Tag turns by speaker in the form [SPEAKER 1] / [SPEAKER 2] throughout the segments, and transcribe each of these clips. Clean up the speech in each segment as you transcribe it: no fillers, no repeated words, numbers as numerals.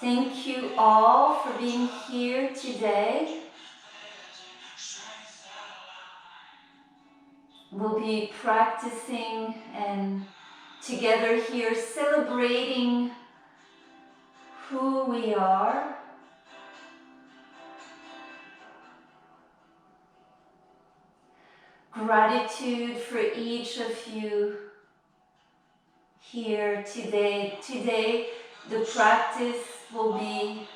[SPEAKER 1] Thank you all for being here today. We'll be practicing and together here celebrating who we are. Gratitude for each of you here today. Today, the practice will be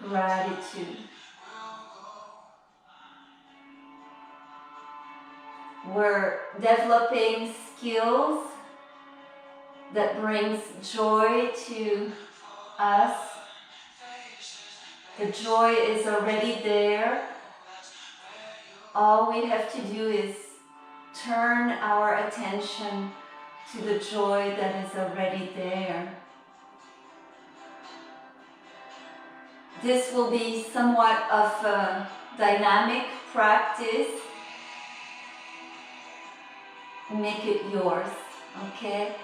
[SPEAKER 1] gratitude. We're developing skills that brings joy to us. The joy is already there. All we have to do is turn our attention to the joy that is already there. This will be somewhat of a dynamic practice. Make it yours, okay?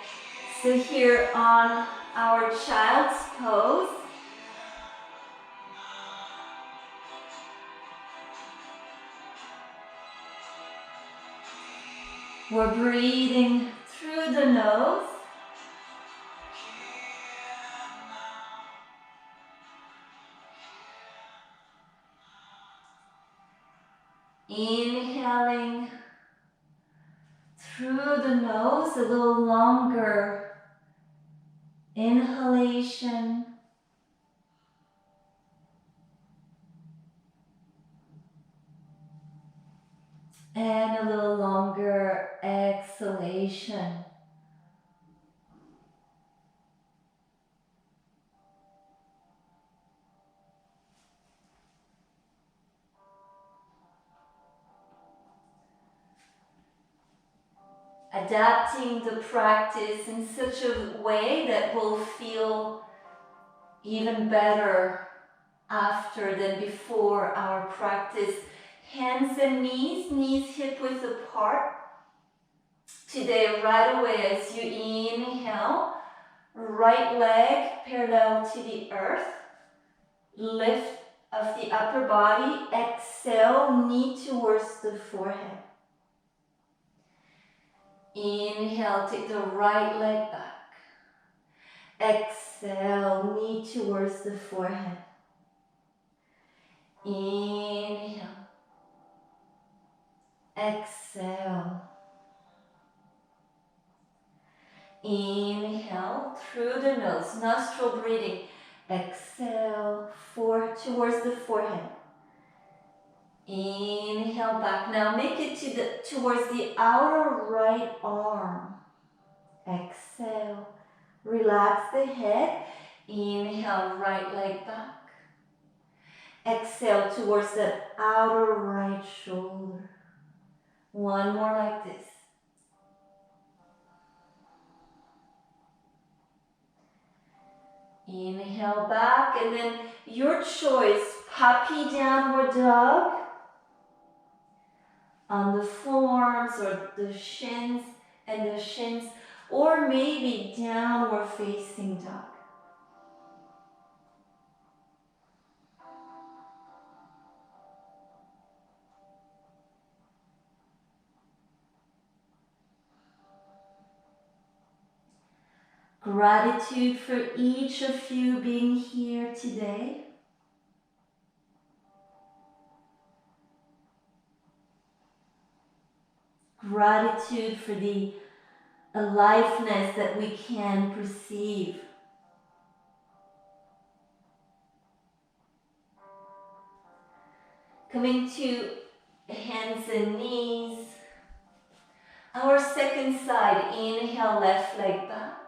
[SPEAKER 1] So here on our child's pose, we're breathing through the nose. Inhaling through the nose, a little longer inhalation. And a little longer exhalation. Adapting the practice in such a way that will feel even better after than before our practice. Hands and knees hip width apart. Today, right away, as you inhale, right leg parallel to the earth, lift of the upper body, exhale, knee towards the forehead. Inhale, take the right leg back. Exhale, knee towards the forehead. Inhale. Exhale. Inhale through the nose, nostril breathing. Exhale towards the forehead. Inhale back. Now make it towards the outer right arm. Exhale. Relax the head. Inhale, right leg back. Exhale towards the outer right shoulder. One more like this. Inhale back, and then your choice, puppy downward dog on the forearms or the shins, or maybe downward facing dog. Gratitude for each of you being here today. Gratitude for the aliveness that we can perceive. Coming to hands and knees. Our second side, inhale, left leg back.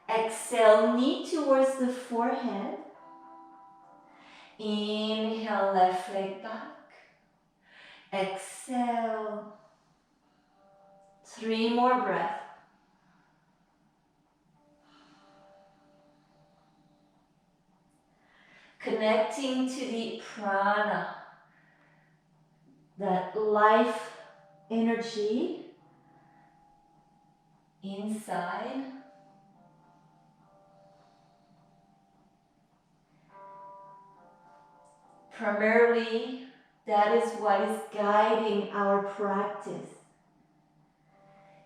[SPEAKER 1] Exhale, knee towards the forehead. Inhale, left leg back. Exhale. 3 more breaths. Connecting to the prana, that life energy inside. Primarily, that is what is guiding our practice.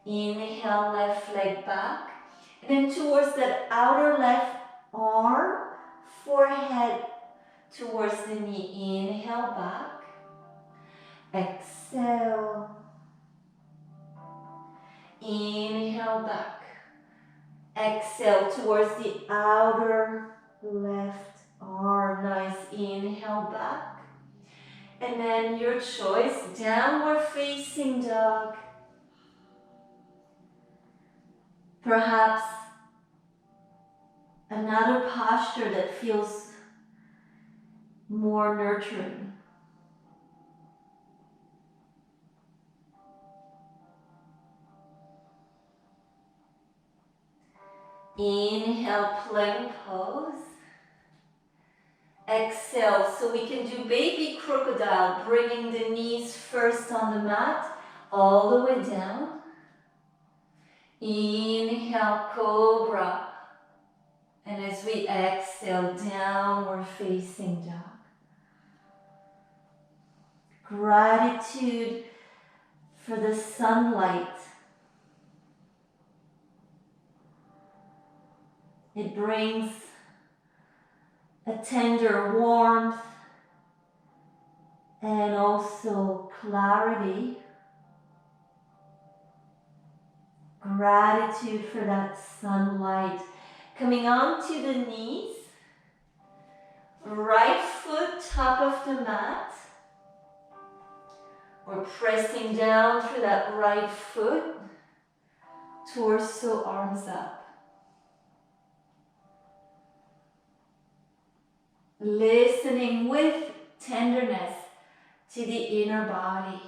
[SPEAKER 1] Inhale, left leg back. And then towards that outer left arm, forehead towards the knee. Inhale, back. Exhale. Inhale, back. Exhale towards the outer left arm. Nice. Inhale, back. And then your choice, downward facing dog. Perhaps another posture that feels more nurturing. Inhale, plank pose. Exhale, so we can do baby crocodile, bringing the knees first on the mat, all the way down. Inhale, cobra. And as we exhale, downward facing dog. Gratitude for the sunlight. It brings a tender warmth and also clarity. Gratitude for that sunlight. Coming onto the knees, right foot top of the mat. We're pressing down through that right foot, torso, arms up. Listening with tenderness to the inner body.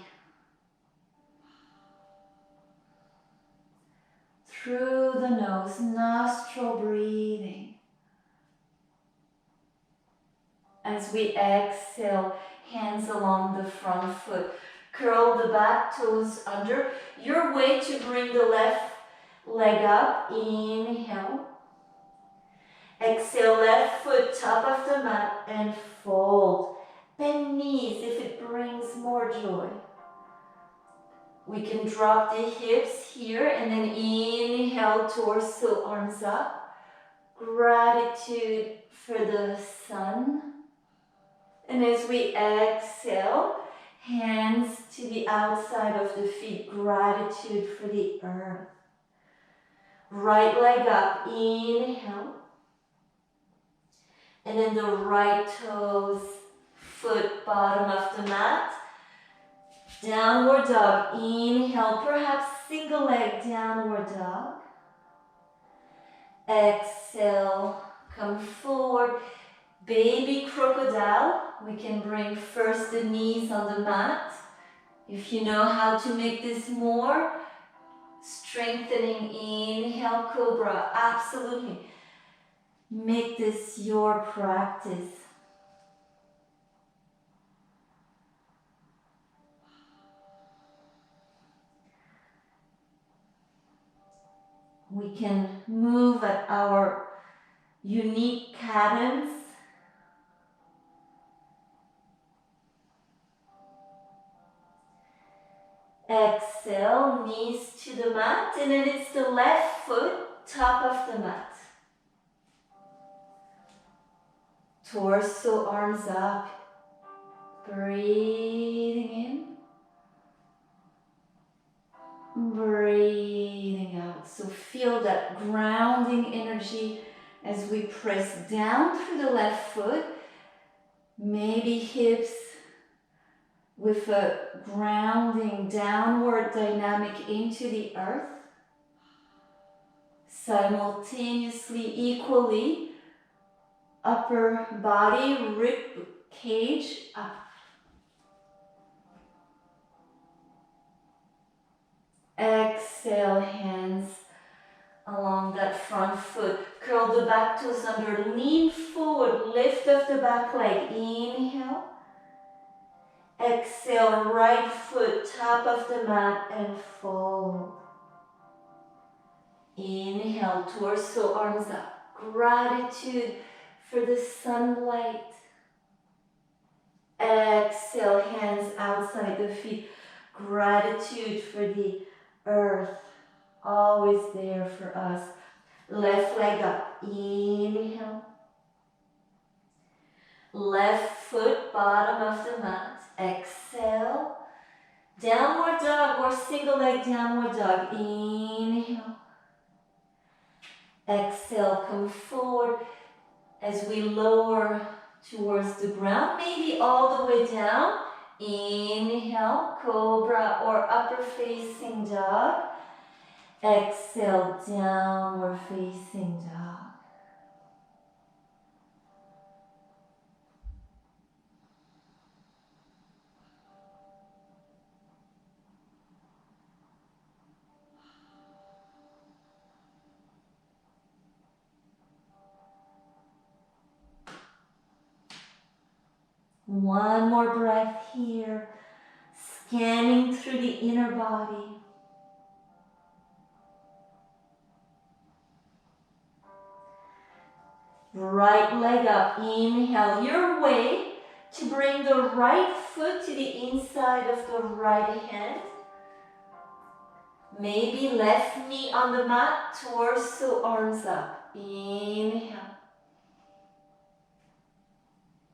[SPEAKER 1] Through the nose, nostril breathing. As we exhale, hands along the front foot. Curl the back toes under. Your way to bring the left leg up. Inhale. Exhale, left foot top of the mat and fold. Bend knees if it brings more joy. We can drop the hips here and then inhale, torso, arms up. Gratitude for the sun. And as we exhale, hands to the outside of the feet. Gratitude for the earth. Right leg up. Inhale. And then the right toes, foot, bottom of the mat. Downward dog. Inhale, perhaps single leg downward dog. Exhale, come forward. Baby crocodile. We can bring first the knees on the mat. If you know how to make this more strengthening, inhale, cobra. Absolutely. Make this your practice. We can move at our unique cadence. Exhale, knees to the mat, and then it's the left foot, top of the mat. Torso, arms up. Breathing in. Breathing out. So feel that grounding energy as we press down through the left foot. Maybe hips with a grounding downward dynamic into the earth. Simultaneously, equally, upper body, rib cage up. Exhale, hands along that front foot. Curl the back toes under, lean forward, lift up the back leg. Inhale. Exhale, right foot, top of the mat and fold. Inhale, torso, arms up. Gratitude for the sunlight. Exhale, hands outside the feet. Gratitude for the earth, always there for us. Left leg up, inhale. Left foot, bottom of the mat. Exhale. Downward dog or single leg downward dog. Inhale. Exhale, come forward as we lower towards the ground, maybe all the way down. Inhale, cobra or upper facing dog. Exhale, downward facing dog. One more breath here, scanning through the inner body. Right leg up, inhale your way to bring the right foot to the inside of the right hand. Maybe left knee on the mat, torso, arms up. Inhale.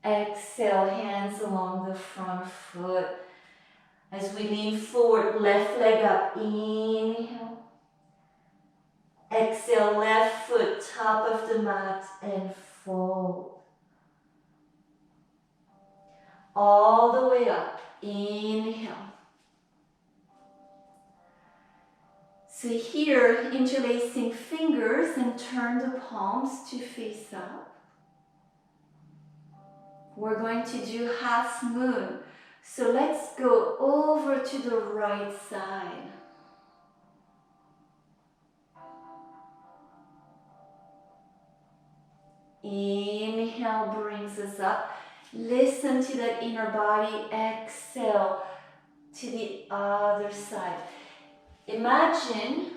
[SPEAKER 1] Exhale, hands along the front foot. As we lean forward, left leg up, inhale. Exhale, left foot, top of the mat, and fold. All the way up, inhale. So here, interlacing fingers and turn the palms to face up. We're going to do half moon. So let's go over to the right side. Inhale brings us up. Listen to that inner body. Exhale to the other side. Imagine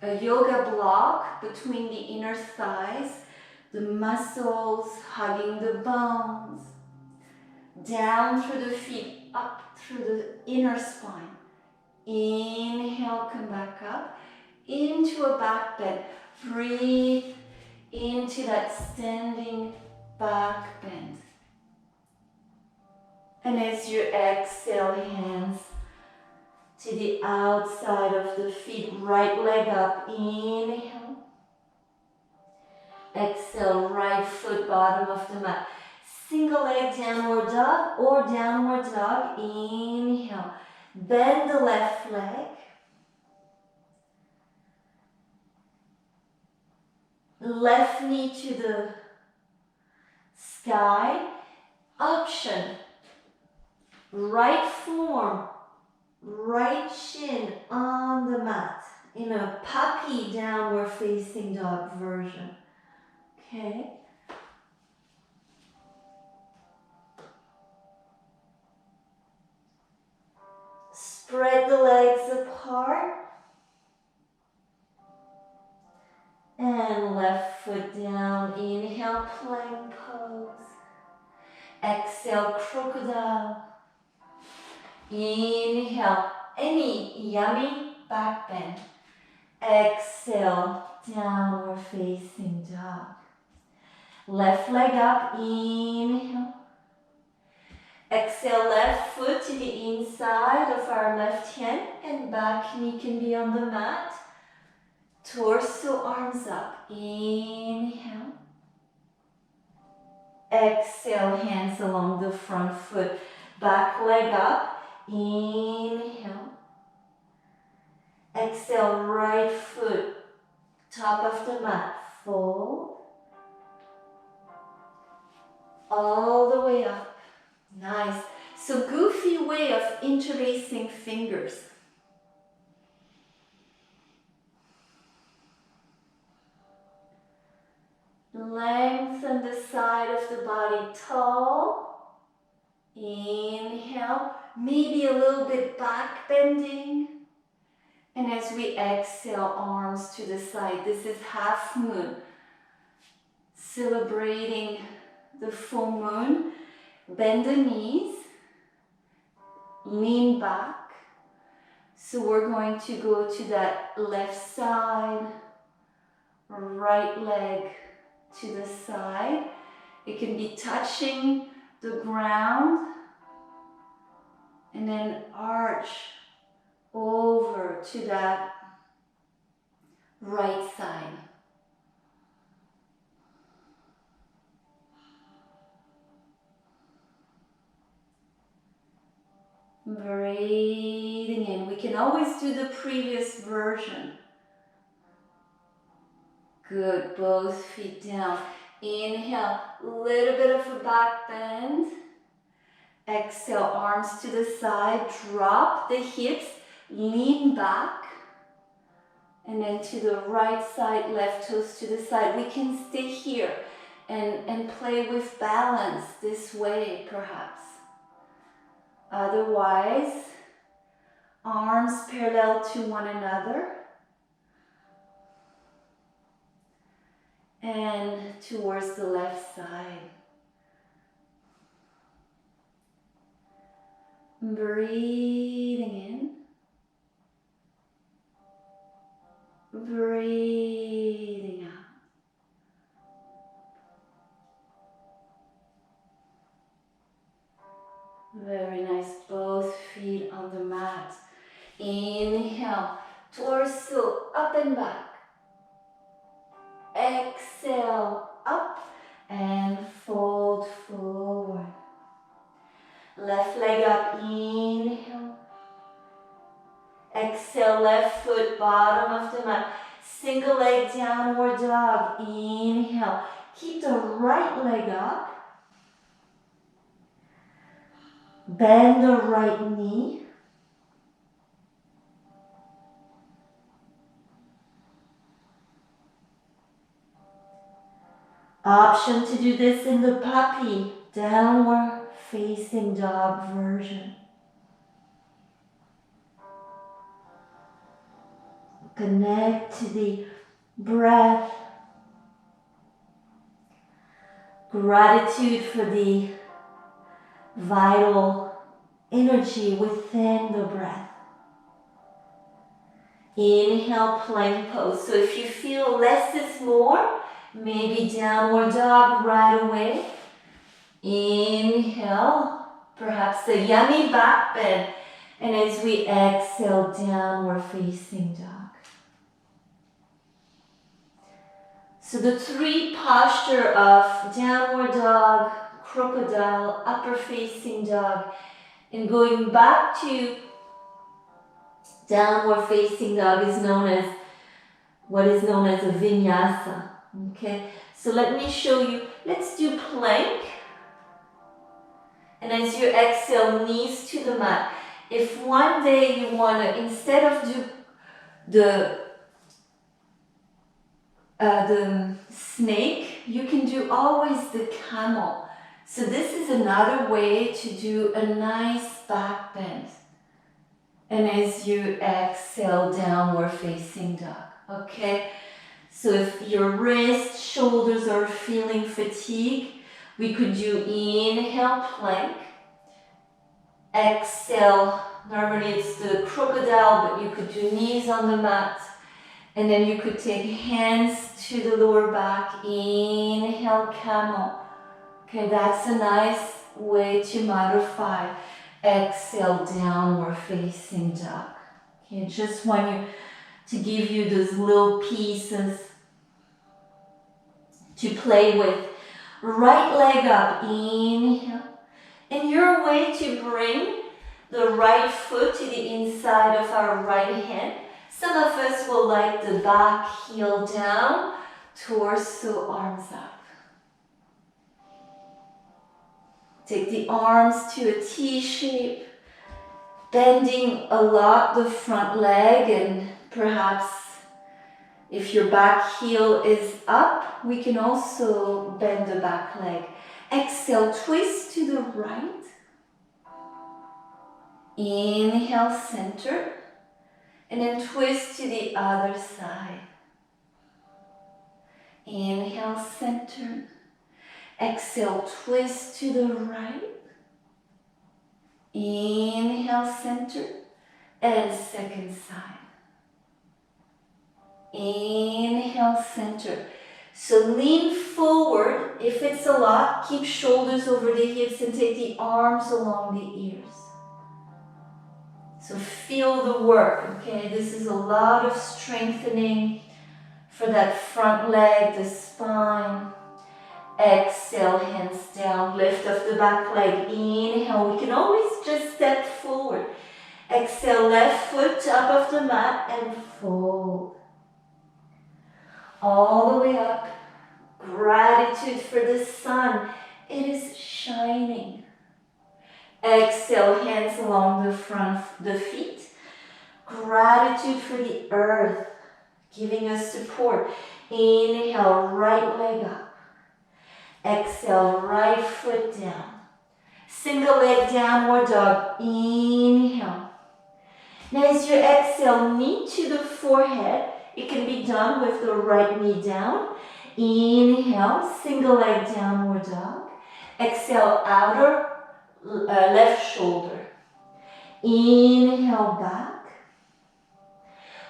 [SPEAKER 1] a yoga block between the inner thighs, the muscles hugging the bones, down through the feet, up through the inner spine. Inhale, come back up into a back bend. Breathe into that standing back bend. And as you exhale, hands to the outside of the feet, right leg up, inhale. Exhale, right foot, bottom of the mat. Single leg downward dog or downward dog, inhale. Bend the left leg. Left knee to the sky. Option. Right form, right shin on the mat in a puppy downward facing dog version. Okay. Spread the legs apart. And left foot down. Inhale, plank pose. Exhale, crocodile. Inhale, any yummy back bend. Exhale, downward facing dog. Left leg up, inhale. Exhale, left foot to the inside of our left hand and back knee can be on the mat. Torso, arms up, inhale. Exhale, hands along the front foot, back leg up. Inhale. Exhale, right foot, top of the mat, fold. All the way up. Nice. So goofy way of interlacing fingers. Lengthen the side of the body tall. Inhale, maybe a little bit back bending. And as we exhale, arms to the side. This is half moon. Celebrating the full moon. Bend the knees, lean back. So we're going to go to that left side, right leg to the side. It can be touching the ground and then arch over to that right side. Breathing in. We can always do the previous version. Good, both feet down. Inhale, little bit of a back bend. Exhale, arms to the side, drop the hips, lean back. And then to the right side, left toes to the side. We can stay here and play with balance this way, perhaps. Otherwise, arms parallel to one another. And towards the left side. Breathing in. Breathing out. Very nice. Both feet on the mat. Inhale. Torso up and back. Exhale. Up and fold forward. Left leg up. Inhale. Exhale, left foot, bottom of the mat. Single leg, downward dog. Inhale. Keep the right leg up. Bend the right knee. Option to do this in the puppy, downward facing dog version. Connect to the breath. Gratitude for the vital energy within the breath. Inhale, plank pose. So if you feel less is more, maybe downward dog right away. Inhale, perhaps a yummy back bend. And as we exhale, downward facing dog. So the three posture of downward dog, crocodile, upper facing dog, and going back to downward facing dog is known as what is known as a vinyasa. Okay, so let me show you. Let's do plank. And as you exhale, knees to the mat. If one day you want to, instead of do the snake, you can do always the camel. So this is another way to do a nice back bend. And as you exhale, downward facing dog. Okay? So if your wrists, shoulders are feeling fatigue, we could do inhale, plank. Exhale, normally it's the crocodile, but you could do knees on the mat. And then you could take hands to the lower back. Inhale, camel. Okay, that's a nice way to modify. Exhale, downward facing dog. Okay, just want you to give you those little pieces to play with. Right leg up, inhale. And your way to bring the right foot to the inside of our right hand. Some of us will like the back heel down, torso, arms up. Take the arms to a T shape, bending a lot the front leg, and perhaps if your back heel is up, we can also bend the back leg. Exhale, twist to the right. Inhale, center. And then twist to the other side. Inhale, center. Exhale, twist to the right. Inhale, center, and second side. Inhale, center. So lean forward. If it's a lot, keep shoulders over the hips and take the arms along the ears. So feel the work, okay? This is a lot of strengthening for that front leg, the spine. Exhale, hands down, lift up the back leg. Inhale, we can always just step forward. Exhale, left foot top of the mat and fold. All the way up. Gratitude for the sun. It is shining. Exhale, hands along the front, the feet. Gratitude for the earth, giving us support. Inhale, right leg up. Exhale, right foot down. Single leg downward dog. Inhale. Now as you exhale, knee to the forehead. It can be done with the right knee down. Inhale, single leg downward dog. Exhale, outer left shoulder. Inhale, back.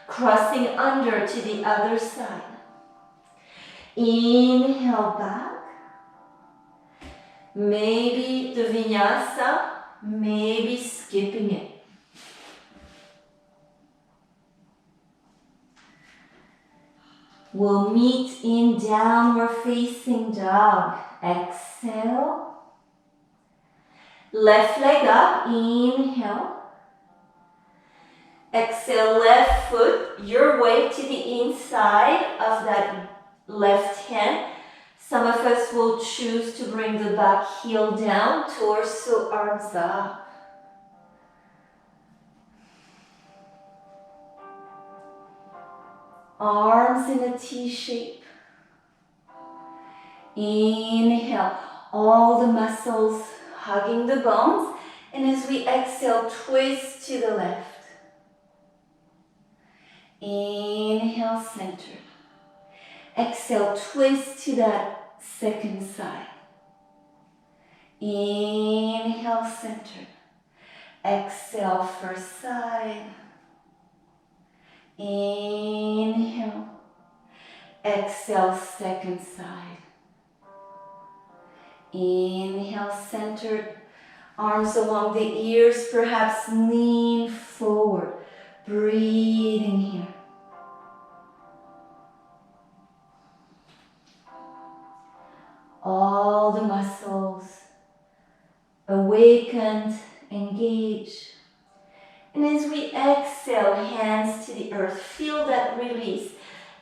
[SPEAKER 1] Crossing under to the other side. Inhale, back. Maybe the vinyasa, maybe skipping it. We'll meet in downward facing dog. Exhale. Left leg up. Inhale. Exhale, left foot your way to the inside of that left hand. Some of us will choose to bring the back heel down, torso, arms up. Arms in a T shape. Inhale, all the muscles hugging the bones. And as we exhale, twist to the left. Inhale, center. Exhale, twist to that second side. Inhale, center. Exhale, first side. Inhale. Exhale, second side. Inhale, centered. Arms along the ears, perhaps lean forward. Breathing here. All the muscles awakened, engaged. And as we exhale, hands to the earth, feel that release.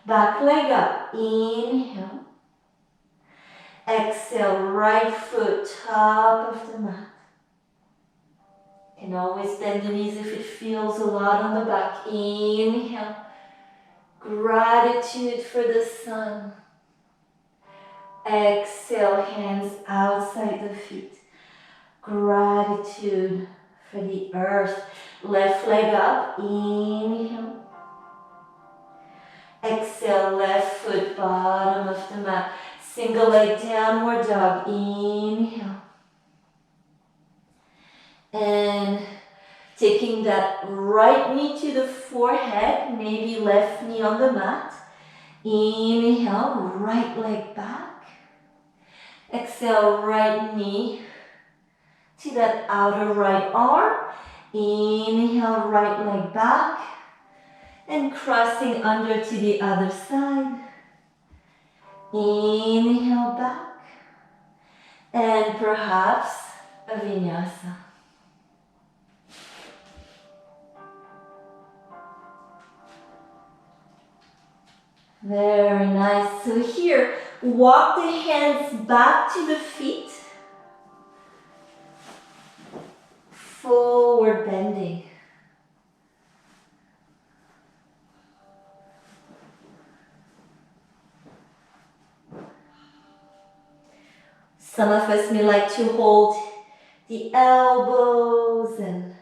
[SPEAKER 1] Back leg up, inhale. Exhale, right foot, top of the mat. You can always bend the knees if it feels a lot on the back. Inhale. Gratitude for the sun. Exhale, hands outside the feet. Gratitude for the earth. Left leg up, inhale. Exhale, left foot, bottom of the mat. Single leg, downward dog, inhale. And taking that right knee to the forehead, maybe left knee on the mat. Inhale, right leg back. Exhale, right knee to that outer right arm. Inhale, right leg back. And crossing under to the other side. Inhale, back. And perhaps a vinyasa. Very nice. So here, walk the hands back to the feet. Forward bending. Some of us may like to hold the elbows and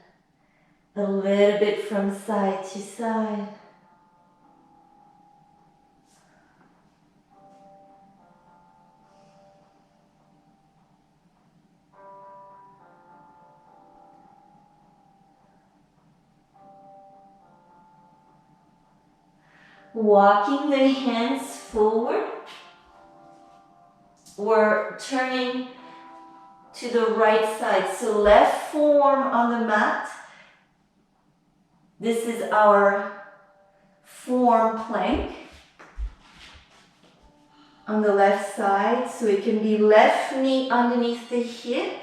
[SPEAKER 1] a little bit from side to side. Walking the hands forward. We're turning to the right side. So left forearm on the mat. This is our forearm plank on the left side. So it can be left knee underneath the hip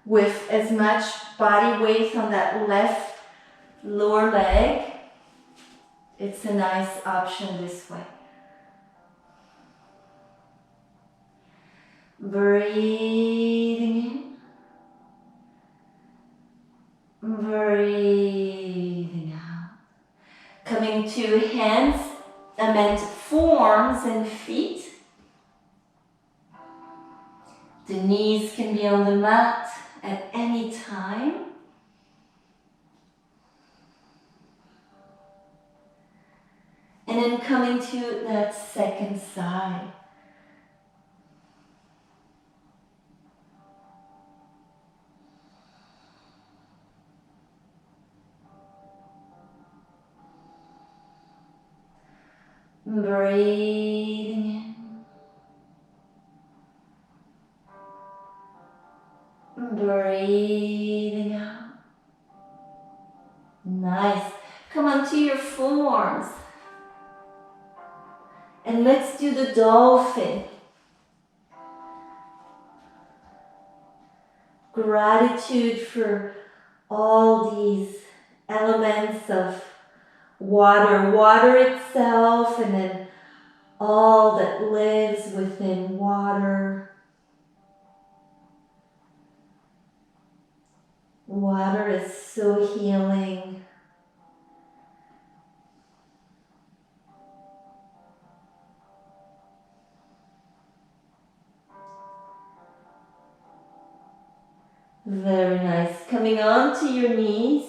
[SPEAKER 1] with as much body weight on that left lower leg. It's a nice option this way. Breathing in, breathing out. Coming to hands, I meant forearms and feet. The knees can be on the mat at any time. And then coming to that second side. Breathing in, breathing out. Nice. Come onto your forearms. And let's do the dolphin. Gratitude for all these elements of water, water itself, and then all that lives within water. Water is so healing. Very nice. Coming on to your knees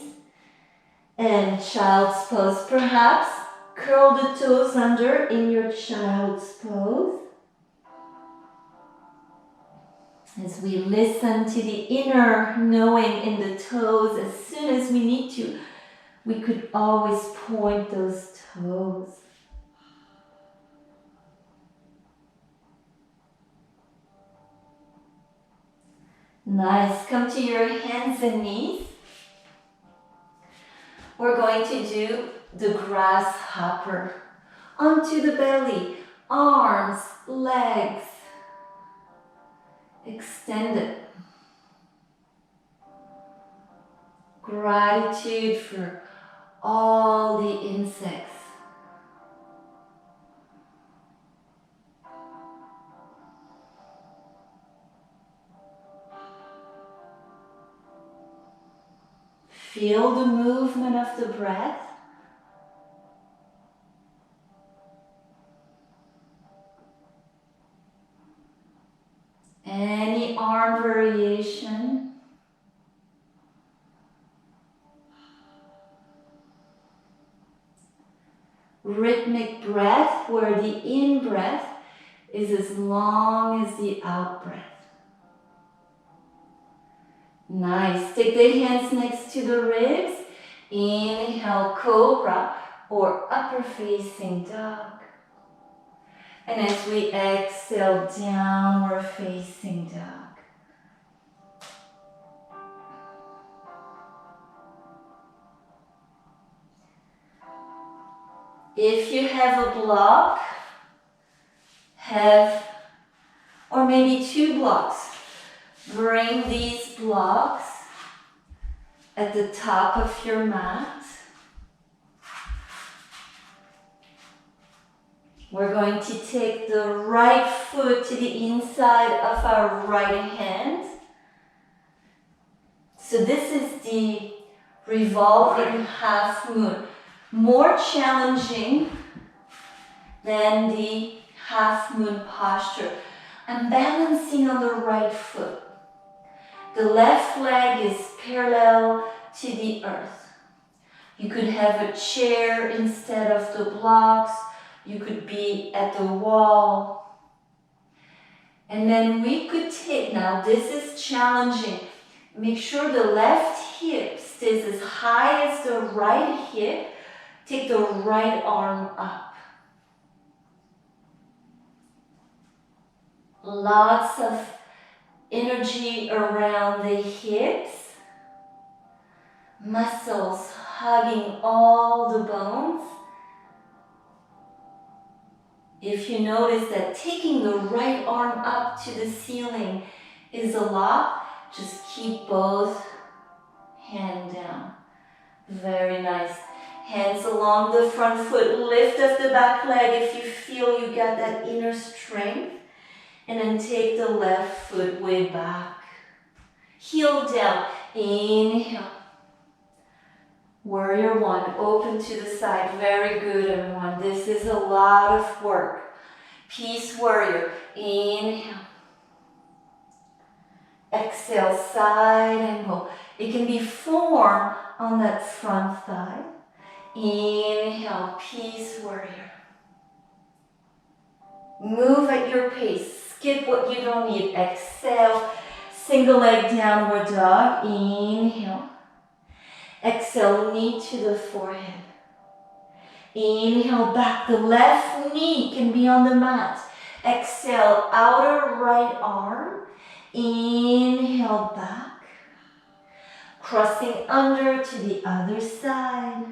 [SPEAKER 1] and child's pose. Perhaps curl the toes under in your child's pose. As we listen to the inner knowing in the toes, as soon as we need to, we could always point those toes. Nice. Come to your hands and knees. We're going to do the grasshopper. Onto the belly, arms, legs extended. Gratitude for all the insects. Feel the movement of the breath. Any arm variation. Rhythmic breath where the in-breath is as long as the out-breath. Nice. Take the hands next to the ribs. Inhale, cobra or upper facing dog. And as we exhale, downward facing dog. If you have a block, or maybe 2 blocks, bring these blocks at the top of your mat. We're going to take the right foot to the inside of our right hand. So this is the revolving half moon. More challenging than the half moon posture. I'm balancing on the right foot. The left leg is parallel to the earth. You could have a chair instead of the blocks. You could be at the wall. And then we could take, now this is challenging. Make sure the left hip stays as high as the right hip. Take the right arm up. Lots of energy around the hips. Muscles hugging all the bones. If you notice that taking the right arm up to the ceiling is a lot, just keep both hands down. Very nice. Hands along the front foot. Lift up the back leg if you feel you got that inner strength. And then take the left foot way back. Heel down. Inhale. Warrior one. Open to the side. Very good, everyone. This is a lot of work. Peace warrior. Inhale. Exhale, side angle. It can be form on that front thigh. Inhale, peace warrior. Move at your pace. Skip what you don't need. Exhale, single leg downward dog. Inhale. Exhale, knee to the forehead. Inhale, back. The left knee can be on the mat. Exhale, outer right arm. Inhale, back. Crossing under to the other side.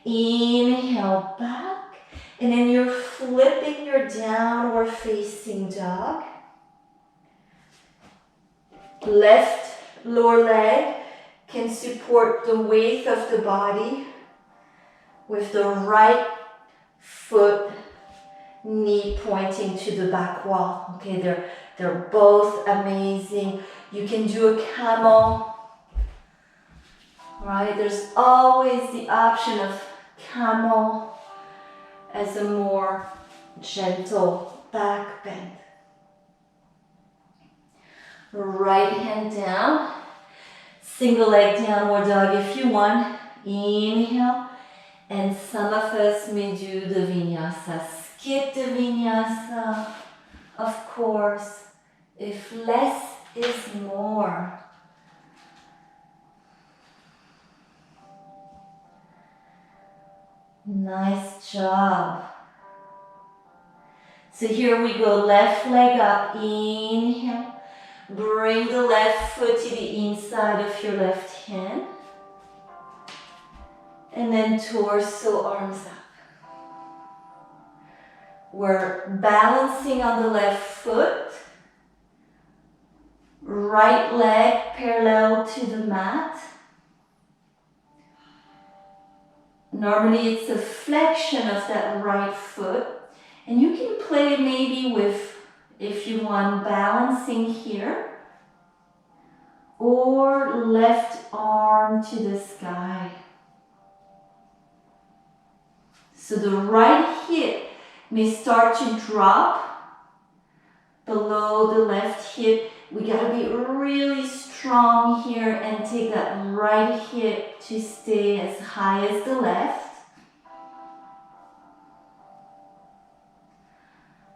[SPEAKER 1] Inhale, back. And then you're flipping your downward facing dog. Left lower leg can support the weight of the body with the right foot, knee pointing to the back wall. Okay, they're both amazing. You can do a camel, right? There's always the option of camel as a more gentle back bend. Right hand down, single leg downward dog if you want. Inhale, and some of us may do the vinyasa. Skip the vinyasa, of course, if less is more. Nice job. So here we go, left leg up, inhale. Bring the left foot to the inside of your left hand. And then torso, arms up. We're balancing on the left foot. Right leg parallel to the mat. Normally it's a flexion of that right foot. And you can play maybe with, if you want, balancing here. Or left arm to the sky. So the right hip may start to drop below the left hip. We gotta be really strong here and take that right hip to stay as high as the left.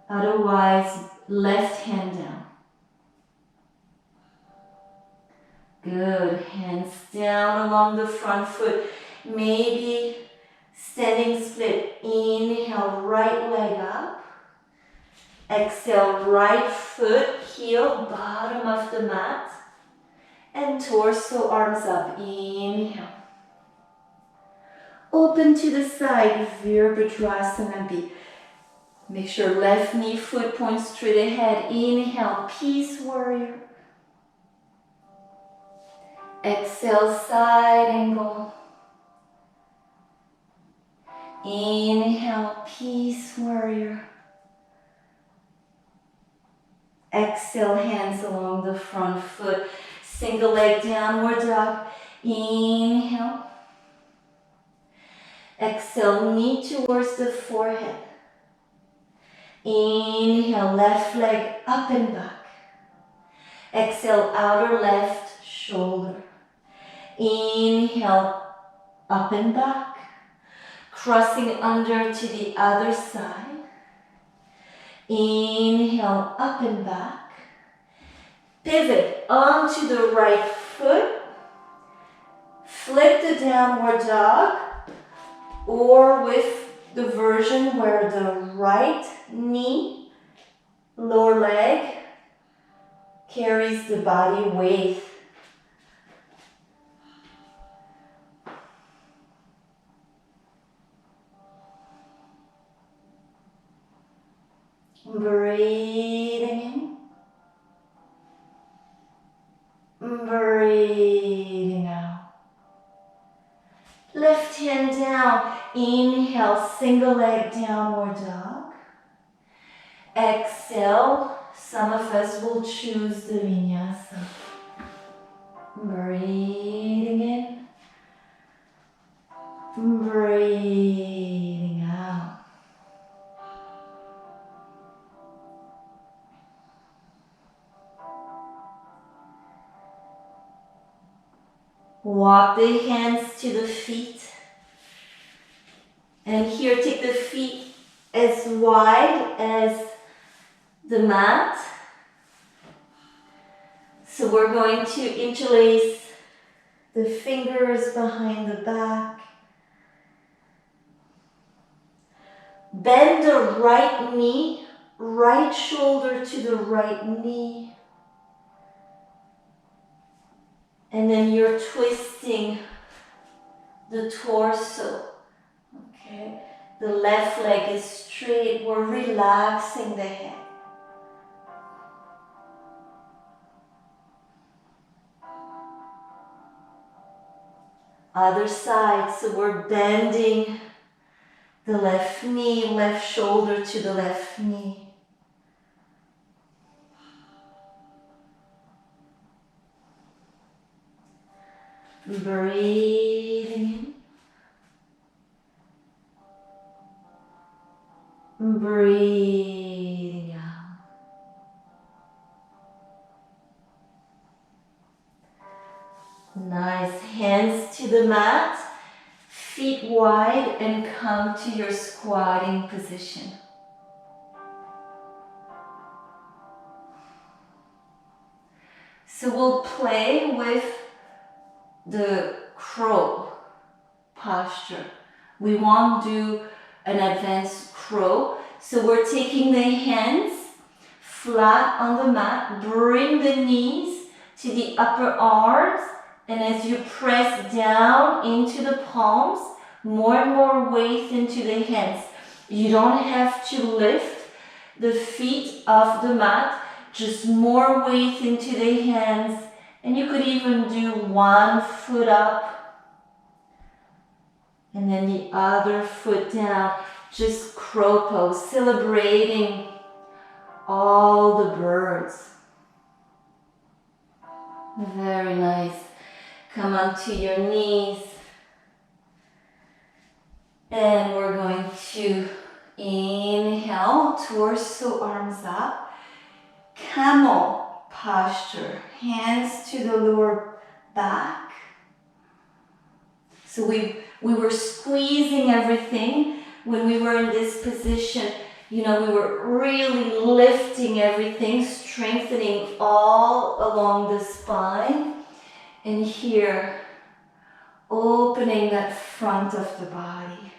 [SPEAKER 1] Otherwise, left hand down. Good, hands down along the front foot. Maybe standing split. Inhale, right leg up. Exhale, right foot, heel, bottom of the mat. And torso, arms up. Inhale. Open to the side, Virabhadrasana. Make sure left knee, foot points straight ahead. Inhale, peace warrior. Exhale, side angle. Inhale, peace warrior. Exhale, hands along the front foot. Single leg downward dog. Inhale. Exhale, knee towards the forehead. Inhale, left leg up and back. Exhale, outer left shoulder. Inhale, up and back. Crossing under to the other side. Inhale, up and back. Pivot onto the right foot. Flip the downward dog. or with the version where the right knee, lower leg, carries the body weight. Breathing in, breathing out. Left hand down, inhale, single leg downward dog. Exhale, some of us will choose the vinyasa. Breathing in, breathing out. Walk the hands to the feet. And here, take the feet as wide as the mat. So we're going to interlace the fingers behind the back. Bend the right knee, right shoulder to the right knee. And then you're twisting the torso. Okay, the left leg is straight. We're relaxing the head. Other side, so we're bending the left knee, left shoulder to the left knee. Breathing in, breathing out. Nice, hands to the mat, feet wide, and come to your squatting position. So we'll play with the crow posture. We won't do an advanced crow. So we're taking the hands flat on the mat, bring the knees to the upper arms, and as you press down into the palms, more and more weight into the hands. You don't have to lift the feet off the mat, just more weight into the hands. And you could even do one foot up and then the other foot down. Just crow pose, celebrating all the birds. Very nice. Come onto your knees. And we're going to inhale, torso, arms up. Camel posture, hands to the lower back. So we were squeezing everything when we were in this position. You know, we were really lifting everything, strengthening all along the spine. And here, opening that front of the body.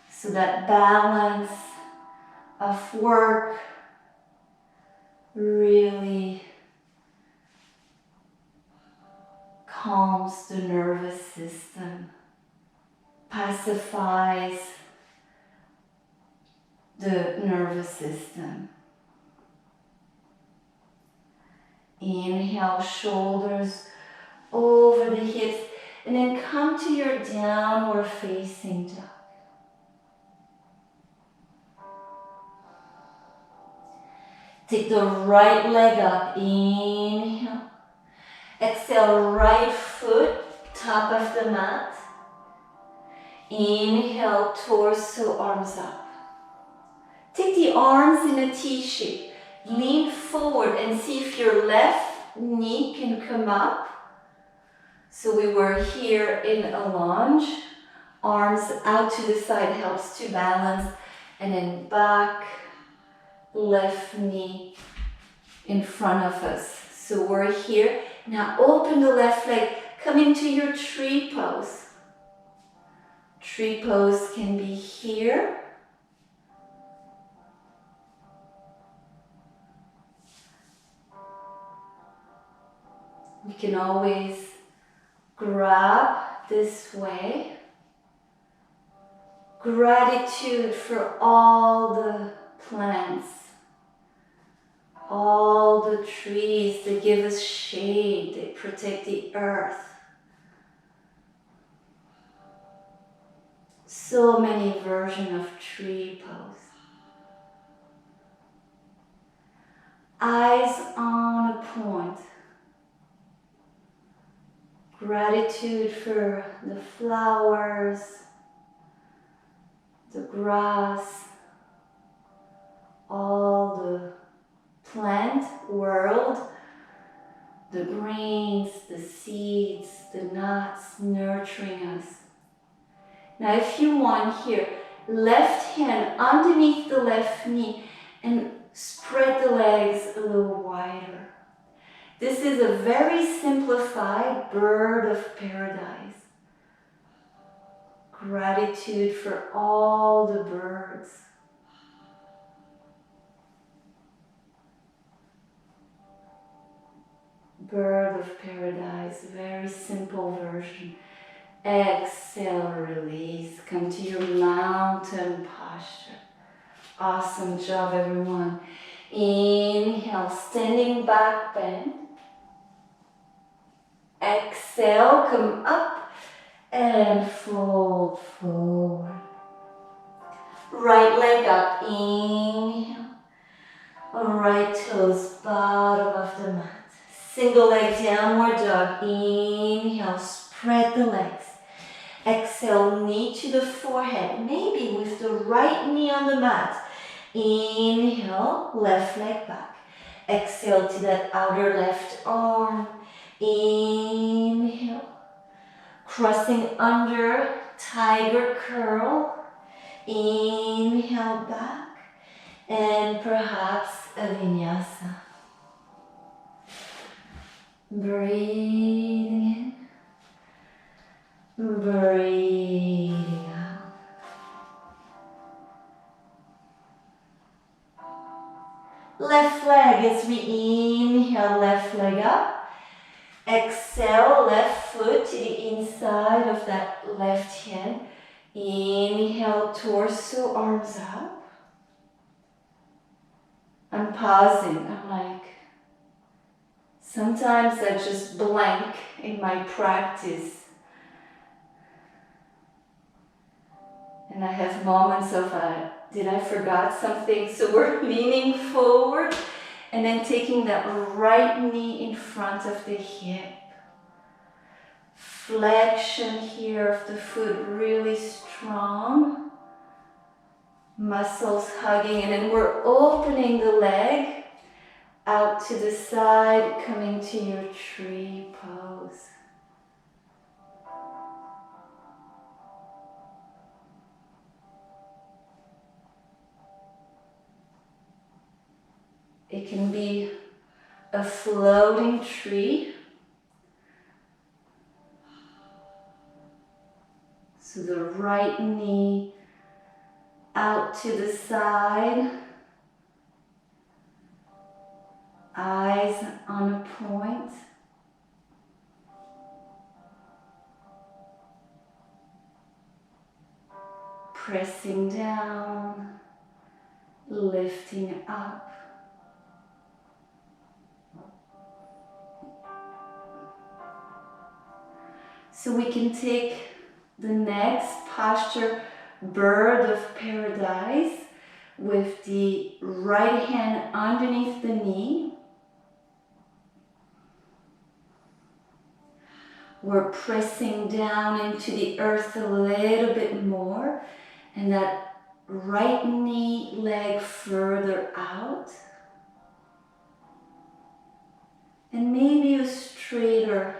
[SPEAKER 1] So that balance of work really calms the nervous system, pacifies the nervous system. Inhale, shoulders over the hips, and then come to your downward facing dog. Take the right leg up, inhale. Exhale, right foot, top of the mat. Inhale, torso, arms up. Take the arms in a T shape. Lean forward and see if your left knee can come up. So we were here in a lunge. Arms out to the side helps to balance. And then back. Left knee in front of us. So we're here Now open the left leg, come into your tree pose. Tree pose can be here. We can always grab this way. Gratitude for all the plants, all the trees that give us shade, they protect the earth. So many versions of tree pose. Eyes on a point. Gratitude for the flowers, the grass, all the plant world, the grains, the seeds, the nuts nurturing us. Now if you want here, left hand underneath the left knee and spread the legs a little wider. This is a very simplified bird of paradise. Gratitude for all the birds. Bird of paradise, very simple version. Exhale, release. Come to your mountain posture. Awesome job, everyone. Inhale, standing back bend. Exhale, come up and fold forward. Right leg up, inhale. Right toes, bottom of the mat. Single leg, downward dog. Inhale, spread the legs. Exhale, knee to the forehead, maybe with the right knee on the mat. Inhale, left leg back. Exhale to that outer left arm. Inhale, crossing under, tiger curl. Inhale back, and perhaps a vinyasa. Breathing in, breathing out. Left leg as we inhale, left leg up. Exhale, left foot to the inside of that left hand. Inhale, torso, arms up. I'm pausing. I'm like, sometimes I just blank in my practice. And I have moments of, did I forgot something? So we're leaning forward and then taking that right knee in front of the hip. Flexion here of the foot really strong. Muscles hugging, and then we're opening the leg out to the side, coming to your tree pose. It can be a floating tree. So the right knee out to the side. Eyes on a point. Pressing down, lifting up. So we can take the next posture, bird of paradise, with the right hand underneath the knee. We're pressing down into the earth a little bit more, and that right knee leg further out. And maybe a straighter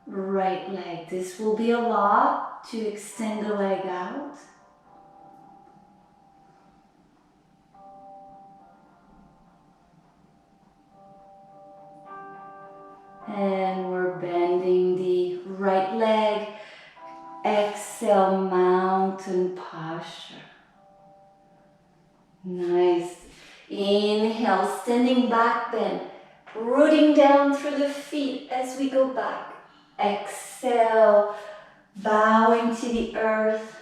[SPEAKER 1] right leg. This will be a lot to extend the leg out. And we're bending the right leg. Exhale, mountain posture. Nice. Inhale, standing back bend. Rooting down through the feet as we go back. Exhale, bowing to the earth.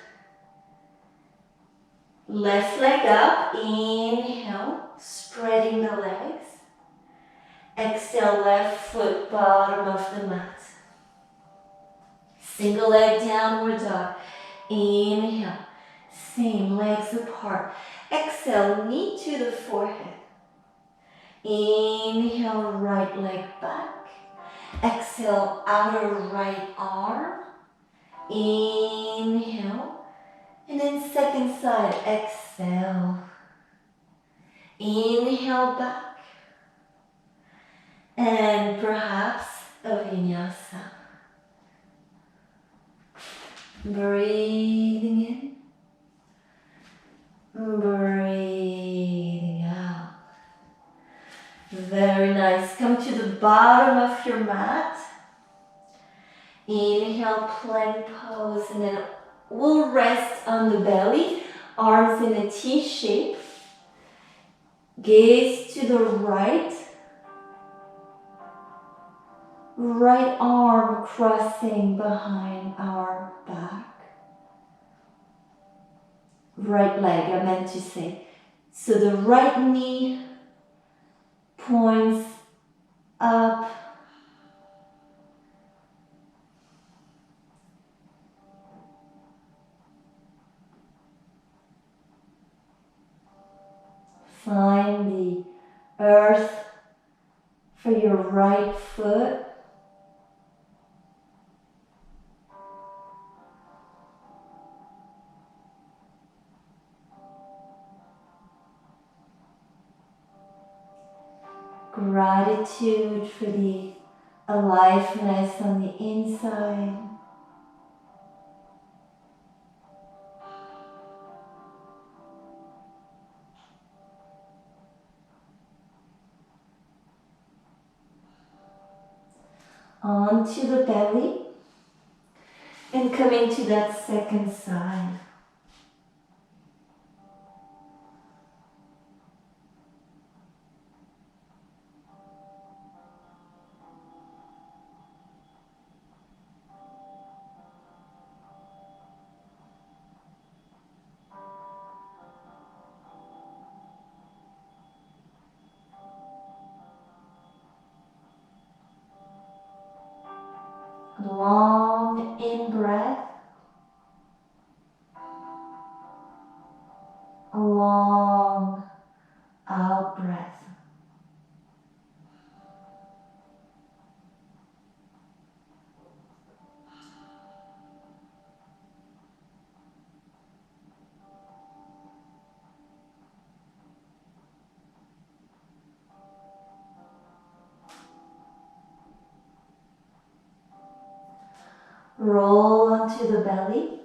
[SPEAKER 1] Left leg up. Inhale, spreading the legs. Exhale, left foot, bottom of the mat. Single leg, downward dog. Inhale, same legs apart. Exhale, knee to the forehead. Inhale, right leg back. Exhale, outer right arm. Inhale, and then second side, exhale. Inhale back. And perhaps a vinyasa. Breathing in, breathing out. Very nice. Come to the bottom of your mat. Inhale, plank pose, and then we'll rest on the belly, arms in a T shape. Gaze to the right. Right arm crossing behind our back. Right leg, I meant to say. So the right knee points up. Find the earth for your right foot. Gratitude for the aliveness on the inside. Onto the belly and coming to that second side. Long in-breath, long out-breath. Roll onto the belly,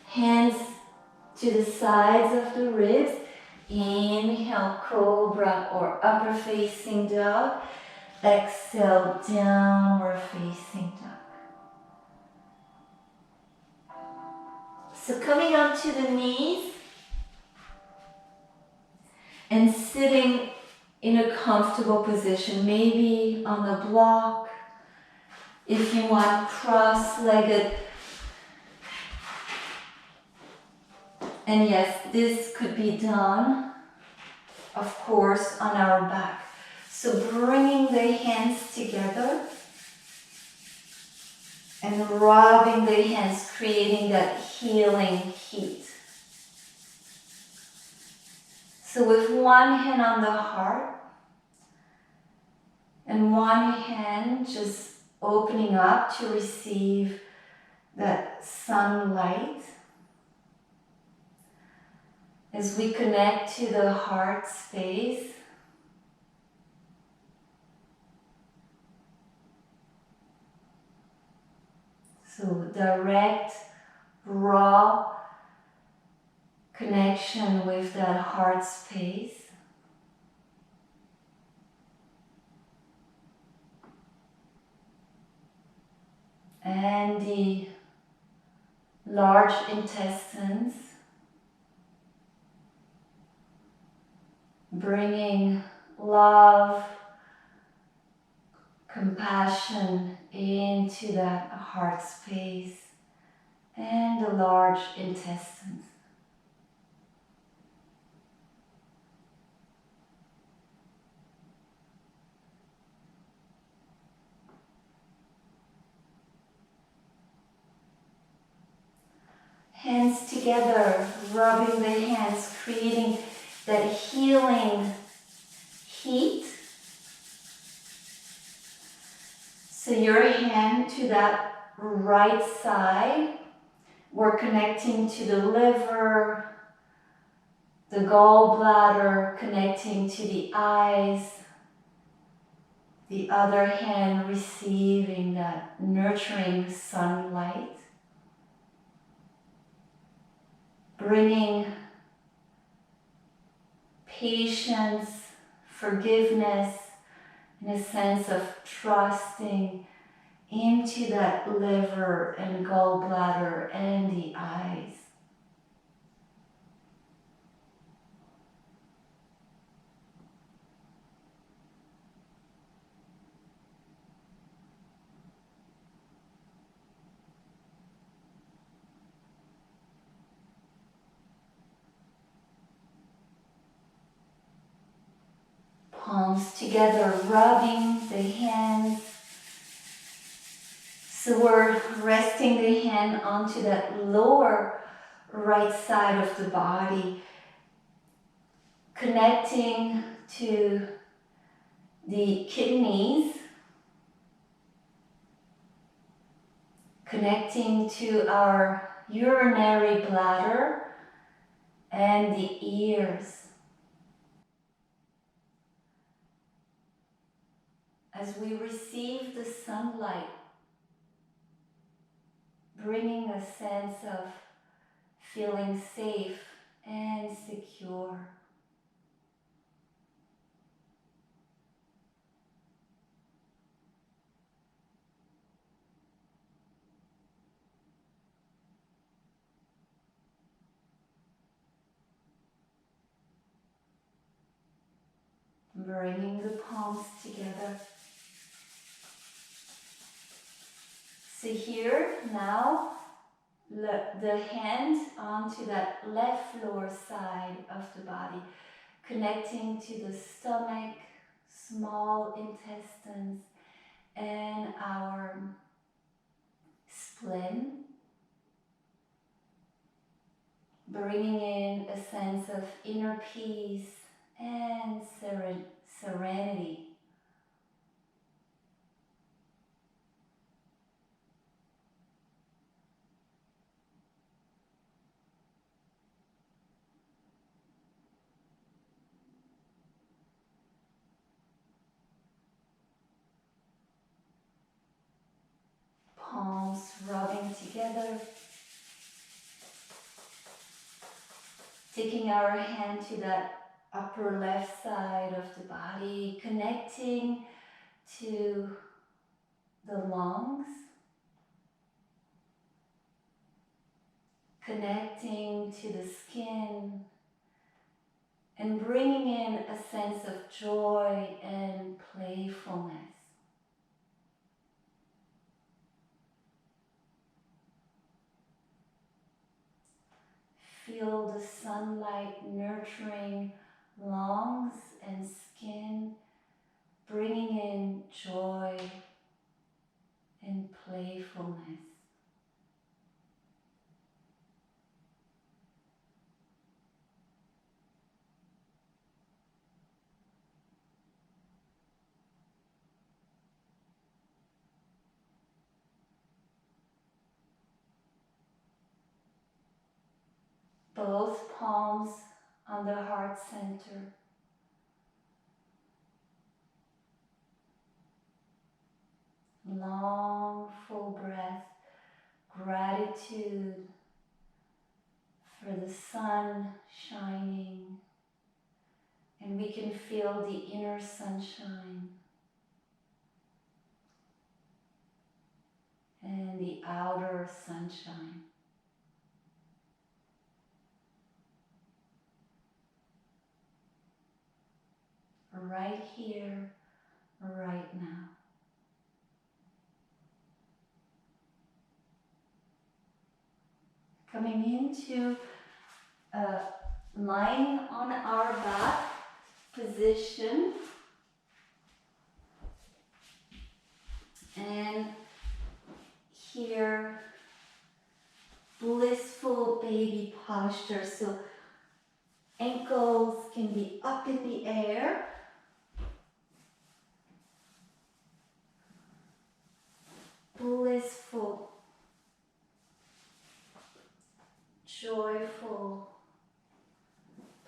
[SPEAKER 1] hands to the sides of the ribs. Inhale, cobra or upper facing dog. Exhale, downward facing dog. So coming onto the knees and sitting in a comfortable position, maybe on a block. If you want, cross-legged. And yes, this could be done, of course, on our back. So bringing the hands together and rubbing the hands, creating that healing heat. So with one hand on the heart and one hand just opening up to receive that sunlight. As we connect to the heart space, so direct, raw connection with that heart space. and the large intestines, bringing love, compassion into that heart space and the large intestines. Hands together, rubbing the hands, creating that healing heat. So your hand to that right side, we're connecting to the liver, the gallbladder, connecting to the eyes. The other hand receiving that nurturing sunlight. Bringing patience, forgiveness, and a sense of trusting into that liver and gallbladder and the eyes. Palms together, rubbing the hands. So we're resting the hand onto that lower right side of the body, connecting to the kidneys, connecting to our urinary bladder and the ears. As we receive the sunlight, bringing a sense of feeling safe and secure. Bringing the palms together. So here now, the hand onto that left lower side of the body, connecting to the stomach, small intestines, and our spleen. Bringing in a sense of inner peace and serenity. Palms rubbing together. Taking our hand to that upper left side of the body, connecting to the lungs, connecting to the skin, and bringing in a sense of joy and playfulness. Feel the sunlight nurturing lungs and skin, bringing in joy and playfulness. Both palms on the heart center. Long, full breath. Gratitude for the sun shining. And we can feel the inner sunshine and the the outer sunshine. Right here, right now. Coming into lying on our back position, and here blissful baby posture. So ankles can be up in the air. Blissful, joyful,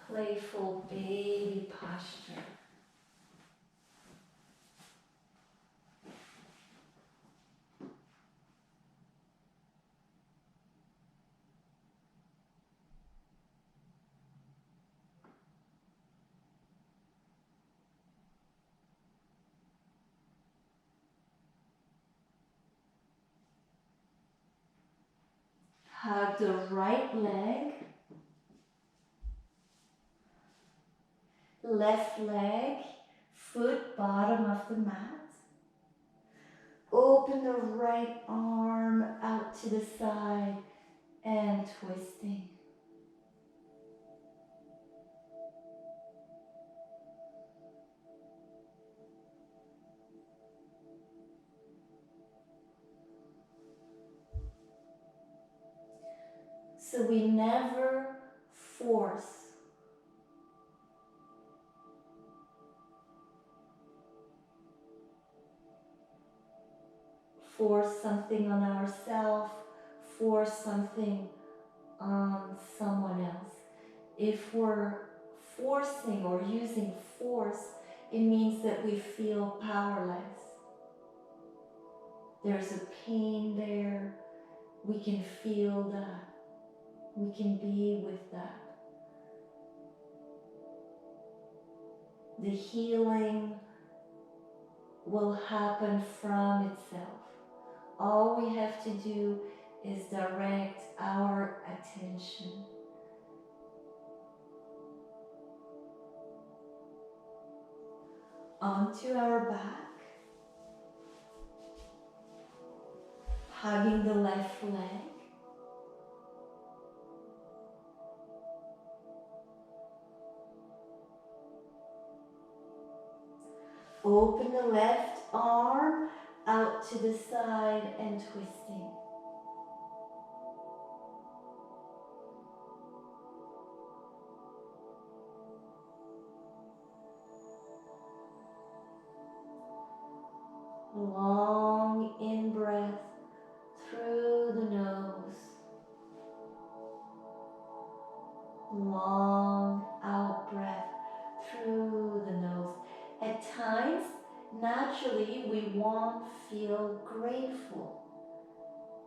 [SPEAKER 1] playful baby posture. Hug the right leg, left leg, foot bottom of the mat. Open the right arm out to the side and twisting. So we never force something on ourselves, force something on someone else. If we're forcing or using force, it means that we feel powerless. There's a pain there. We can feel that. We can be with that. The healing will happen from itself. All we have to do is direct our attention. Onto our back, hugging the left leg. Open the left arm out to the side and twisting. Long in-breath through the nose. Long out-breath through the nose. At times, naturally, we won't feel grateful.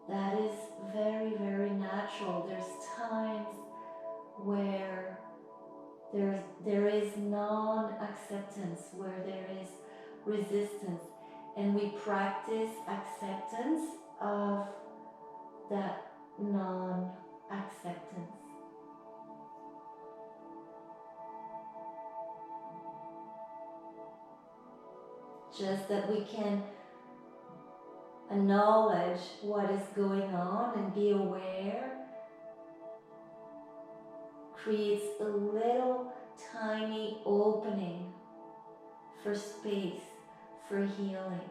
[SPEAKER 1] That is very, very natural. There's times where there is non-acceptance, where there is resistance, and we practice acceptance of that non-acceptance. Just that we can acknowledge what is going on and be aware creates a little tiny opening for space, for healing.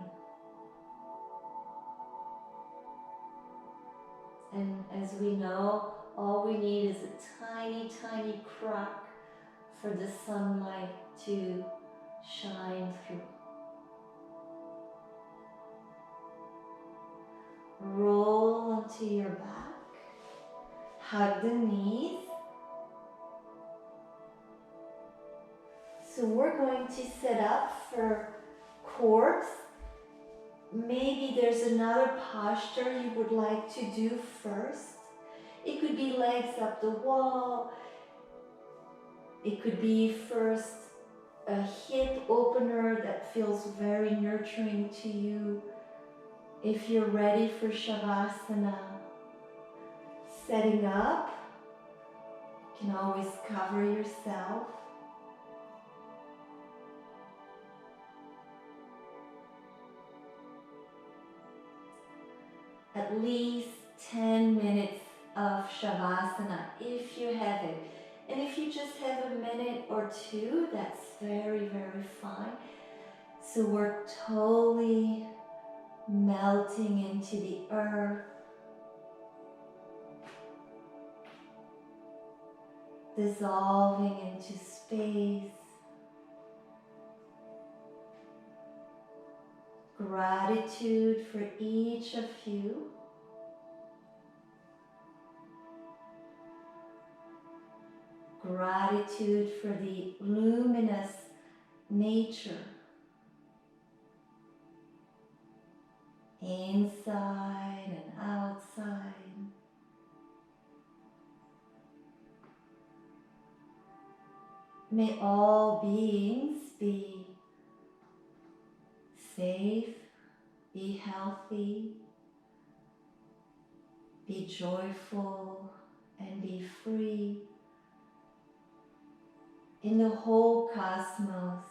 [SPEAKER 1] And as we know, all we need is a tiny, tiny crack for the sunlight to shine through. Roll onto your back, hug the knees. So we're going to set up for corpse. Maybe there's another posture you would like to do first. It could be legs up the wall. It could be first a hip opener that feels very nurturing to you. If you're ready for Shavasana, setting up, you can always cover yourself. At least 10 minutes of Shavasana if you have it. And if you just have a minute or two, that's very, very fine. So we're totally melting into the earth, dissolving into space. Gratitude for each of you. Gratitude for the luminous nature inside and outside. May all beings be safe, be healthy, be joyful, and be free. In the whole cosmos,